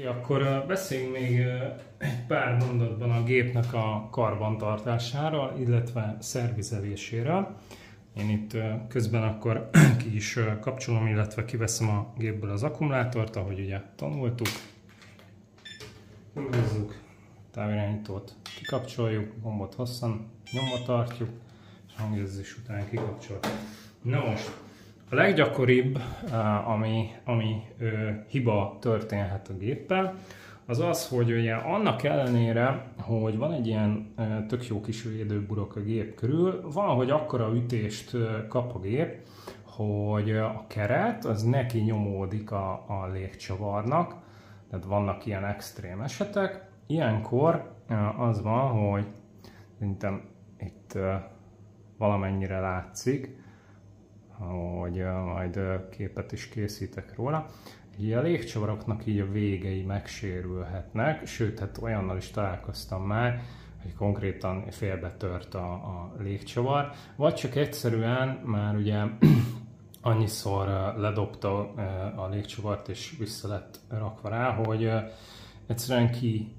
Akkor beszéljünk még egy pár mondatban a gépnek a karbantartásáról, illetve szervizeléséről. Én itt közben akkor ki is kapcsolom, illetve kiveszem a gépből az akkumulátort, ahogy ugye tanultuk. Húzzuk, távirányítót kikapcsoljuk, gombot hosszan nyomva tartjuk, és hangjelzés után kikapcsoljuk. Na most, a leggyakoribb, ami hiba történhet a géppel, az az, hogy ugye annak ellenére, hogy van egy ilyen tök jó kis védőburok a gép körül, valahogy akkora ütést kap a gép, hogy a keret az neki nyomódik a légcsavarnak, tehát vannak ilyen extrém esetek. Ilyenkor az van, hogy szerintem itt valamennyire látszik, hogy majd képet is készítek róla. Így a légcsavaroknak így a végei megsérülhetnek, sőt, hát olyannal is találkoztam már, hogy konkrétan félbetört a légcsavar, vagy csak egyszerűen már ugye annyiszor ledobta a légcsavart és vissza lett rakva rá, hogy egyszerűen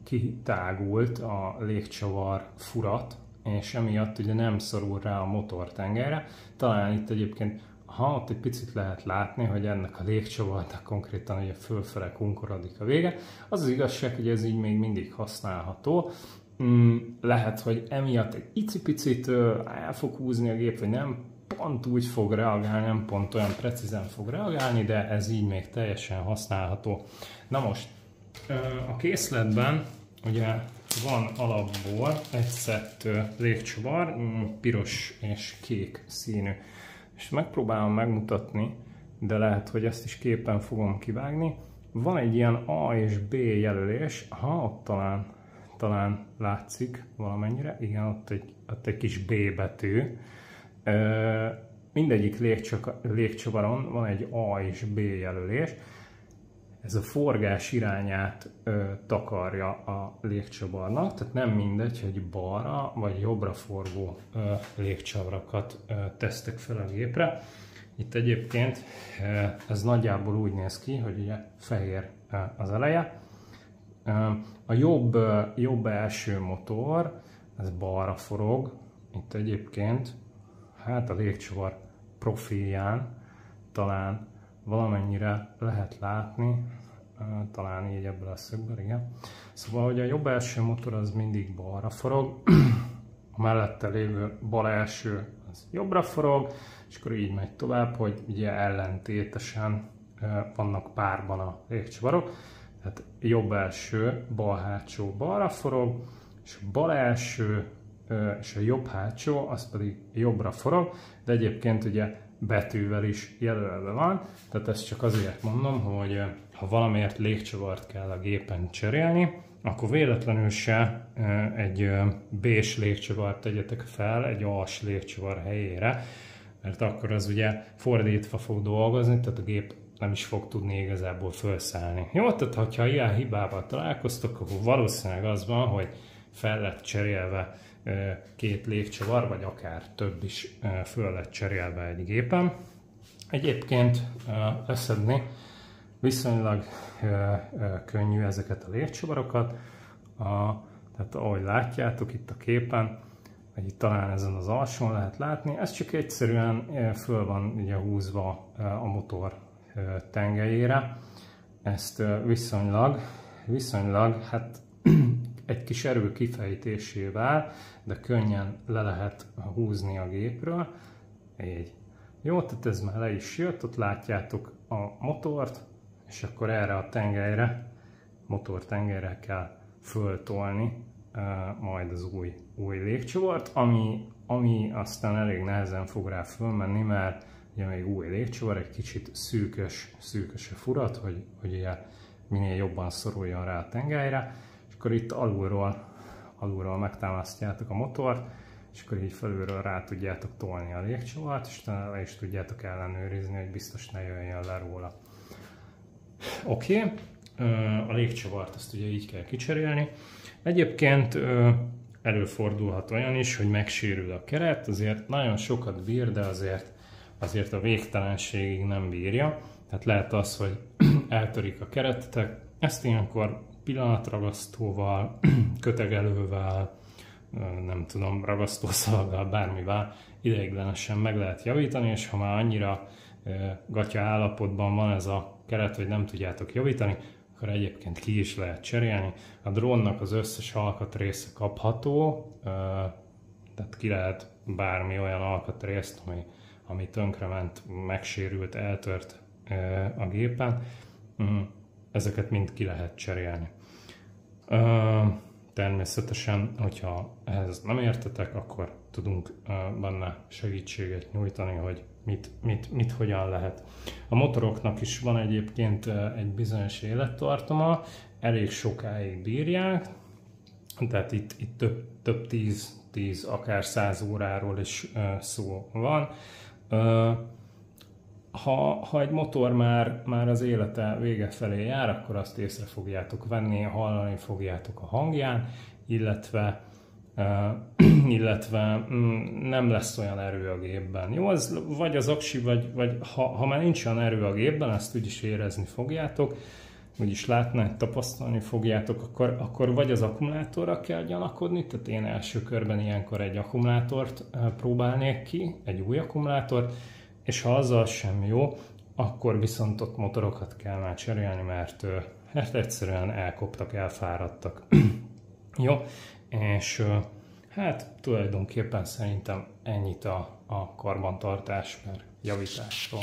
kitágult a légcsavar furat, és emiatt ugye nem szorul rá a motortengelyre. Talán itt egyébként, ott egy picit lehet látni, hogy ennek a légcsavarnak konkrétan ugye fölfele kunkorodik a vége. Az az igazság, hogy ez így még mindig használható. Lehet, hogy emiatt egy icipicit el fog húzni a gép, vagy nem pont úgy fog reagálni, nem pont olyan precízen fog reagálni, de ez így még teljesen használható. Na most, a készletben ugye van alapból egy szett légcsavar, piros és kék színű. És megpróbálom megmutatni, de lehet, hogy ezt is képen fogom kivágni. Van egy ilyen A és B jelölés, ott talán látszik valamennyire, igen, ott egy kis B betű. Mindegyik légcsavaron van egy A és B jelölés. Ez a forgás irányát takarja a légcsavarnak, tehát nem mindegy, hogy balra vagy jobbra forgó légcsavarokat tesztek fel a gépre. Itt egyébként ez nagyjából úgy néz ki, hogy ugye fehér az eleje. A jobb első motor, ez balra forog. Itt egyébként hát a légcsavar profilján talán valamennyire lehet látni, talán így ebből a szögből, igen. Szóval, hogy a jobb első motor az mindig balra forog, a mellette lévő bal első az jobbra forog, és akkor így megy tovább, hogy ugye ellentétesen vannak párban a légcsavarok. Tehát jobb első, bal hátsó balra forog, és a bal első és a jobb hátsó az pedig jobbra forog, de egyébként ugye betűvel is jelölve van, tehát ezt csak azért mondom, hogy ha valamiért légcsavart kell a gépen cserélni, akkor véletlenül se egy B-s légcsavart tegyetek fel egy A-s légcsavar helyére, mert akkor az ugye fordítva fog dolgozni, tehát a gép nem is fog tudni igazából felszállni. Jó, tehát ha ilyen hibával találkoztok, akkor valószínűleg az van, hogy fel lett cserélve két légcsavar, vagy akár több is föl lett cserélve egy gépen. Egyébként leszedni viszonylag könnyű ezeket a légcsavarokat, tehát ahogy látjátok itt a képen, vagy itt talán ezen az alsón lehet látni, ez csak egyszerűen föl van ugye húzva a motor tengelyére. Ezt viszonylag hát egy kis erő kifejtésével, de könnyen le lehet húzni a gépről. Így. Jó, tehát ez már le is jött, ott látjátok a motort, és akkor erre a tengelyre, motortengelyre kell föltolni majd az új légcsavart, ami aztán elég nehezen fog rá fölmenni, mert ugye még új légcsavar, egy kicsit szűkös a furat, hogy ugye minél jobban szoruljon rá a tengelyre. Akkor itt alulról megtámasztjátok a motort, és akkor így felülről rá tudjátok tolni a légcsavart, és le is tudjátok ellenőrizni, hogy biztos ne jöjjön le róla. Oké, a légcsavart ezt ugye így kell kicserélni. Egyébként előfordulhat olyan is, hogy megsérül a keret, azért nagyon sokat bír, de azért a végtelenségig nem bírja. Tehát lehet az, hogy eltörik a keretetek, Ezt ilyenkor pillanatragasztóval, kötegelővel, nem tudom, ragasztószalaggal, bármivel ideiglenesen meg lehet javítani, és ha már annyira gatya állapotban van ez a keret, hogy nem tudjátok javítani, akkor egyébként ki is lehet cserélni. A drónnak az összes alkatrésze kapható, tehát ki lehet bármi olyan alkatrészt, ami tönkrement, megsérült, eltört a gépen, ezeket mind ki lehet cserélni. Természetesen, hogyha ehhez nem értetek, akkor tudunk benne segítséget nyújtani, hogy mit hogyan lehet. A motoroknak is van egyébként egy bizonyos élettartama, elég sokáig bírják, tehát itt több 10, akár 100 óráról is szó van. Ha egy motor már az élete vége felé jár, akkor azt észre fogjátok venni, hallani fogjátok a hangján, illetve nem lesz olyan erő a gépben. Jó, az vagy az aksi, vagy ha már nincs olyan erő a gépben, ezt úgyis érezni fogjátok, úgyis látni, tapasztalni fogjátok, akkor vagy az akkumulátorra kell gyanakodni, tehát én első körben ilyenkor egy akkumulátort próbálnék ki, egy új akkumulátort, és ha azzal sem jó, akkor viszont ott motorokat kell már cserélni, mert egyszerűen elkoptak, elfáradtak. Jó, és hát tulajdonképpen szerintem ennyit a karbantartás per javításról.